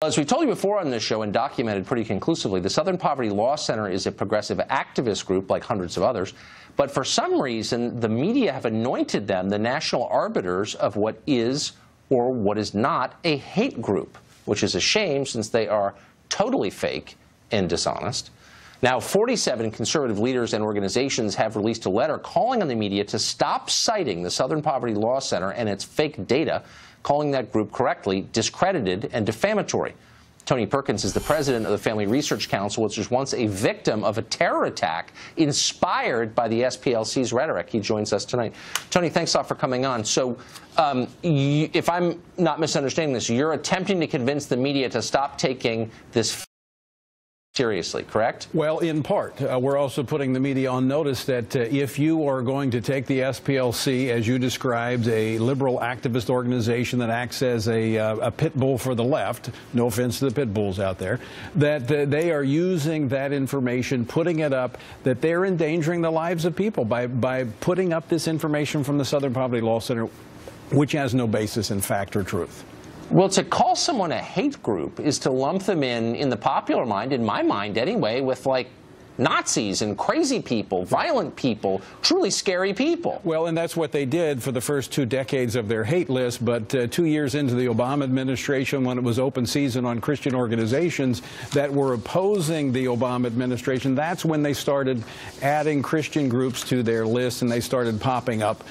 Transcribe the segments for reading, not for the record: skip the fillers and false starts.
As we told you before on this show and documented pretty conclusively, the Southern Poverty Law Center is a progressive activist group like hundreds of others. But for some reason, the media have anointed them the national arbiters of what is or what is not a hate group, which is a shame since they are totally fake and dishonest. Now, 47 conservative leaders and organizations have released a letter calling on the media to stop citing the Southern Poverty Law Center and its fake data, calling that group correctly discredited and defamatory. Tony Perkins is the president of the Family Research Council, which was once a victim of a terror attack inspired by the SPLC's rhetoric. He joins us tonight. Tony, thanks a lot for coming on. So if I'm not misunderstanding this, you're attempting to convince the media to stop taking this seriously, correct? Well, in part. We're also putting the media on notice that if you are going to take the SPLC, as you described, a liberal activist organization that acts as a pit bull for the left, no offense to the pit bulls out there, that they are using that information, putting it up, that they're endangering the lives of people by putting up this information from the Southern Poverty Law Center, which has no basis in fact or truth. Well, to call someone a hate group is to lump them in the popular mind, in my mind anyway, with like Nazis and crazy people, violent people, truly scary people. Well, and that's what they did for the first 2 decades of their hate list. But 2 years into the Obama administration, when it was open season on Christian organizations that were opposing the Obama administration, that's when they started adding Christian groups to their list, and they started popping up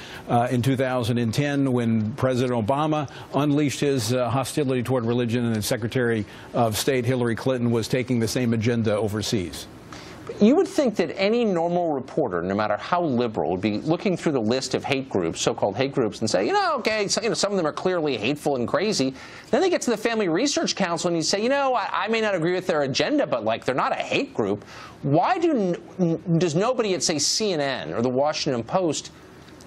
in 2010 when President Obama unleashed his hostility toward religion, and Secretary of State Hillary Clinton was taking the same agenda overseas. You would think that any normal reporter, no matter how liberal, would be looking through the list of hate groups, so-called hate groups, and say, okay, so, some of them are clearly hateful and crazy. Then they get to the Family Research Council and you say, I may not agree with their agenda, but like they're not a hate group. Why does nobody at, say, CNN or the Washington Post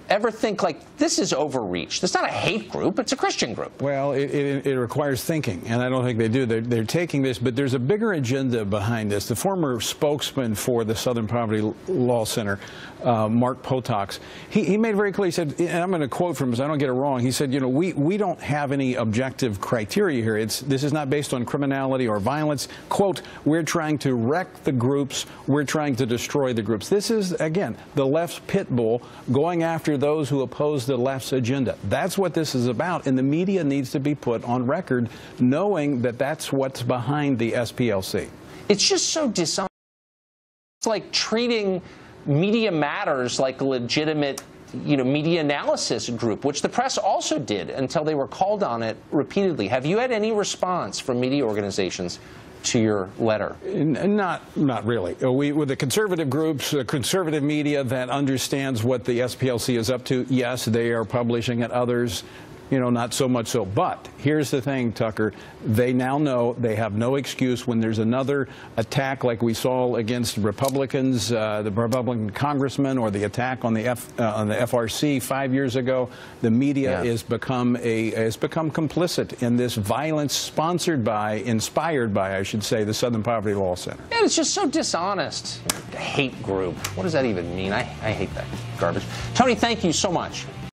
ever think like this is overreach? It's not a hate group, it's a Christian group. Well, it requires thinking, and I don't think they do. They're taking this, but there's a bigger agenda behind this. The former spokesman for the Southern Poverty Law Center, Mark Potox, he made very clear, he said, and I'm going to quote from him so I don't get it wrong, he said, we don't have any objective criteria here. This is not based on criminality or violence. Quote, we're trying to wreck the groups, we're trying to destroy the groups. This is, again, the left's pit bull going after those who oppose the left's agenda. That's what this is about, and the media needs to be put on record knowing that that's what's behind the SPLC. It's just so dishonest. It's like treating Media Matters like a legitimate media analysis group, which the press also did until they were called on it repeatedly. Have you had any response from media organizations to your letter? Not really. With the conservative groups, conservative media that understands what the SPLC is up to, yes, they are publishing it. Others, not so much so. But here's the thing, Tucker. They now know they have no excuse when there's another attack like we saw against Republicans, the Republican congressman, or the attack on the FRC 5 years ago. The media has become complicit in this violence inspired by, I should say, the Southern Poverty Law Center. And it's just so dishonest. Hate group. What does that even mean? I hate that garbage. Tony, thank you so much.